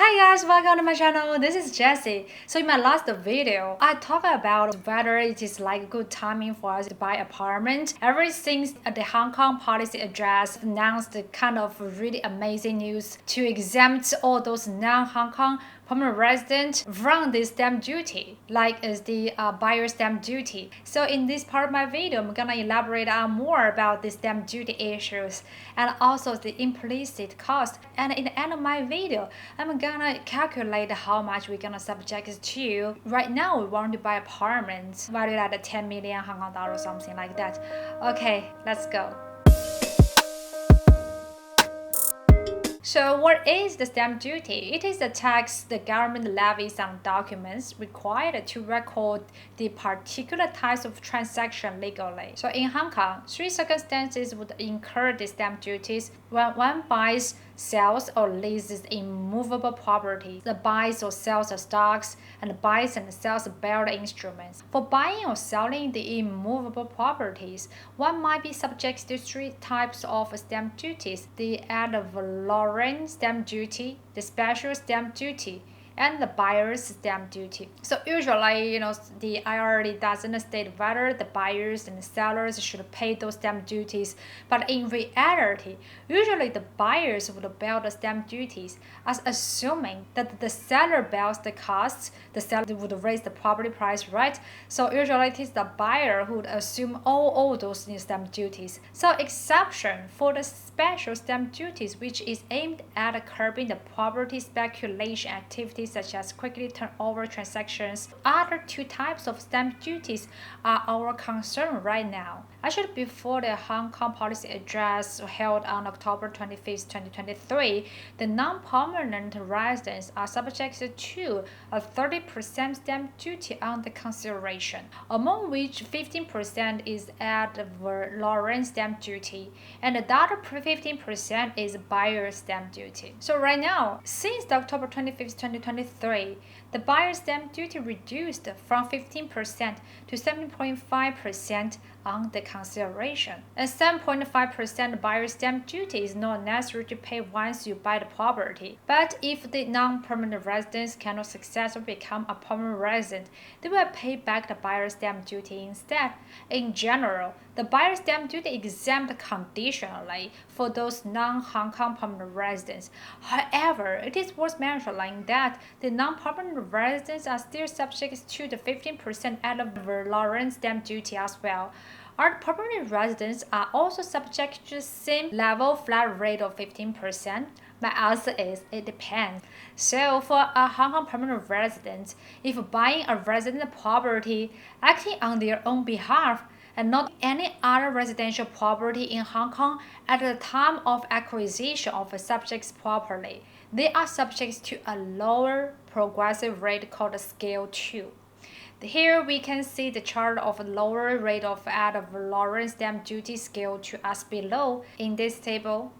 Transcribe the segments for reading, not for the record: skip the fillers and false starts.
Hi guys, welcome to my channel. This is Jessie. So in my last video, I talked about whether it is like good timing for us to buy apartment. Ever since the Hong Kong policy address announced the kind of really amazing news to exempt all those non-Hong Kong permanent resident from the stamp duty, like is the buyer stamp duty. So in this part of my video, I'm gonna elaborate on more about the stamp duty issues and also the implicit cost. And in the end of my video, I'm gonna calculate how much we're gonna subject to. Right now, we want to buy apartments valued at 10 million Hong Kong dollars, something like that. Okay, let's go. So what is the stamp duty? It is a tax the government levies on documents required to record the particular types of transaction legally. So in Hong Kong, three circumstances would incur the stamp duties when one buys, sells, or leases immovable property, the buys or sells of stocks, and buys and sells bearer instruments. For buying or selling the immovable properties, one might be subject to three types of stamp duties: the ad valorem stamp duty, the special stamp duty, and the buyer's stamp duty. So usually, the IRS doesn't state whether the buyers and the sellers should pay those stamp duties, but in reality, usually the buyers would bear the stamp duties, as assuming that the seller bears the costs, the seller would raise the property price, right? So usually it is the buyer who would assume all those stamp duties. So exception for the special stamp duties, which is aimed at curbing the property speculation activities such as quickly turnover transactions. Other two types of stamp duties are our concern right now. Actually, before the Hong Kong policy address held on October 25th, 2023, the non-permanent residents are subjected to a 30% stamp duty on the consideration, among which 15% is ad valorem stamp duty, and the other 15% is buyer stamp duty. So right now, since the October 25th, 2023, the buyer stamp duty reduced from 15% to 7.5% on the consideration. And 7.5% buyer stamp duty is not necessary to pay once you buy the property. But if the non-permanent residents cannot successfully become a permanent resident, they will pay back the buyer stamp duty instead. In general, the buyer stamp duty exempt conditionally for those non-Hong Kong permanent residents. However, it is worth mentioning that the non-permanent residents are still subject to the 15% ad valorem stamp duty as well. Our permanent residents are also subject to the same level flat rate of 15%. My answer is it depends. So for a Hong Kong permanent resident, if buying a resident property acting on their own behalf and not any other residential property in Hong Kong at the time of acquisition of a subject's property, they are subject to a lower progressive rate called Scale 2. Here we can see the chart of a lower rate of ad valorem stamp duty Scale 2 as below in this table.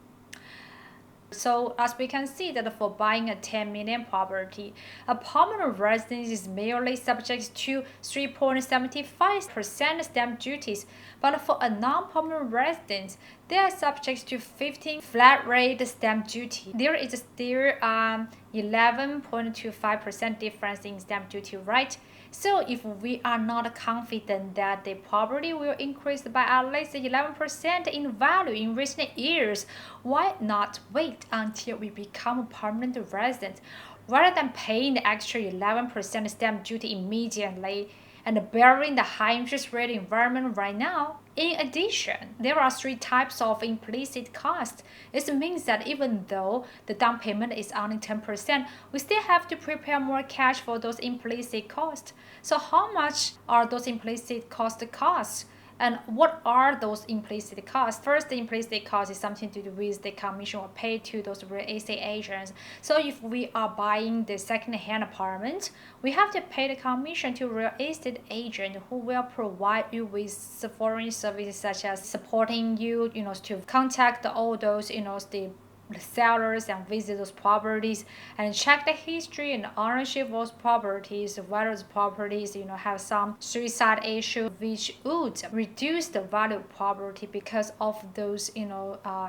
So as we can see that for buying a 10 million property, a permanent resident is merely subject to 3.75% stamp duties, but for a non-permanent resident, they are subject to 15 flat rate stamp duty. There is still 11.25% difference in stamp duty, right? So if we are not confident that the property will increase by at least 11% in value in recent years, why not wait until we become a permanent resident rather than paying the extra 11% stamp duty immediately and bearing the high interest rate environment right now? In addition, there are three types of implicit cost. This means that even though the down payment is only 10%, we still have to prepare more cash for those implicit costs. So how much are those implicit costs? And what are those implicit costs? First, the implicit cost is something to do with the commission or paid to those real estate agents. So if we are buying the second-hand apartment, we have to pay the commission to real estate agent who will provide you with foreign services such as supporting you, to contact all those, the the sellers and visit those properties and check the history and ownership of those properties, whether those properties have some suicide issue, which would reduce the value of property because of those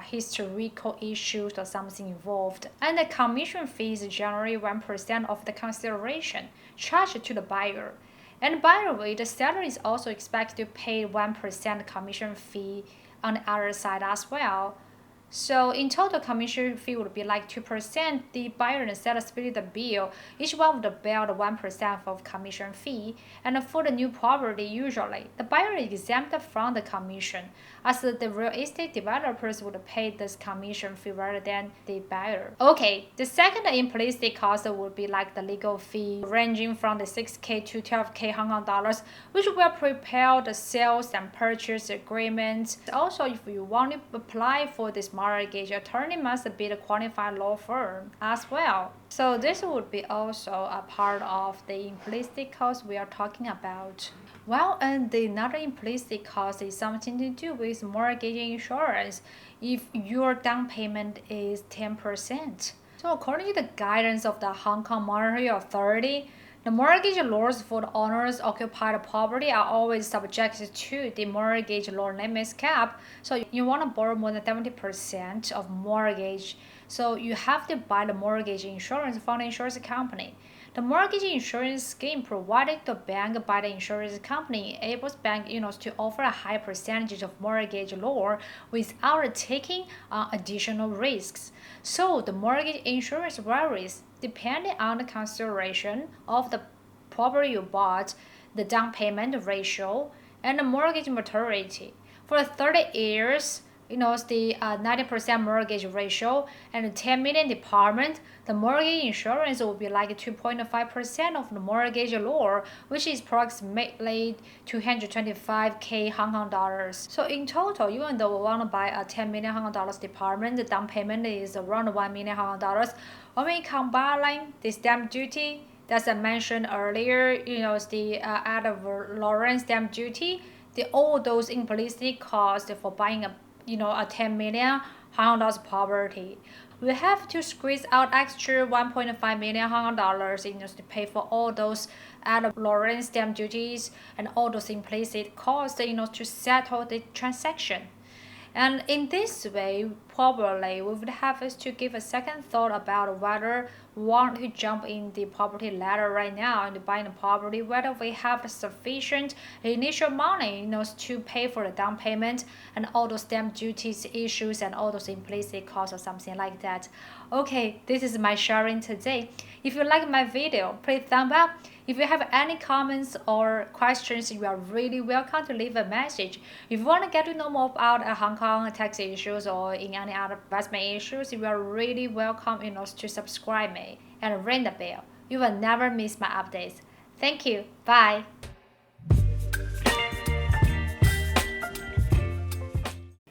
historical issues or something involved. And the commission fee is generally 1% of the consideration charged to the buyer. And by the way, the seller is also expected to pay 1% commission fee on the other side as well. So in total, commission fee would be like 2%. The buyer and the seller split the bill. Each one would bear the 1% of commission fee. And for the new property, usually the buyer is exempt from the commission, as the real estate developers would pay this commission fee rather than the buyer. Okay, the second implicit cost would be like the legal fee, ranging from the 6K to 12K Hong Kong dollars, which will prepare the sales and purchase agreement. Also, if you want to apply for this mortgage, attorney must be a qualified law firm as well. So this would be also a part of the implicit cost we are talking about. Well, and another implicit cost is something to do with mortgage insurance if your down payment is 10%. So according to the guidance of the Hong Kong Monetary Authority, the mortgage loans for the owners occupied property are always subject to the mortgage loan limits cap. So you want to borrow more than 70% of mortgage, so you have to buy the mortgage insurance from the insurance company. The mortgage insurance scheme provided to the bank by the insurance company enables bank to offer a high percentage of mortgage loan without taking additional risks. So the mortgage insurance varies depending on the consideration of the property you bought, the down payment ratio, and the mortgage maturity. For 30 years, the 90% mortgage ratio and the 10 million department, the mortgage insurance will be like 2.5% of the mortgage loan, which is approximately 225K Hong Kong dollars. So in total, even though we want to buy a 10 million Hong Kong dollars department, the down payment is around 1 million Hong Kong dollars. When we combine the stamp duty, as I mentioned earlier, the ad valorem stamp duty, all those implicit costs for buying a 10 million Hong Kong dollars property, we have to squeeze out extra 1.5 million Hong Kong dollars to pay for all those ad valorem stamp duties and all those implicit costs to settle the transaction. And in this way, probably we would have to give a second thought about whether we want to jump in the property ladder right now and buying the property, whether we have sufficient initial money to pay for the down payment and all those stamp duties issues and all those implicit costs or something like that. Okay, this is my sharing today. If you like my video, please thumb up. If you have any comments or questions, you are really welcome to leave a message. If you want to get to know more about Hong Kong tax issues or in any other investment issues, you are really welcome to subscribe me and ring the bell. You will never miss my updates. Thank you. Bye.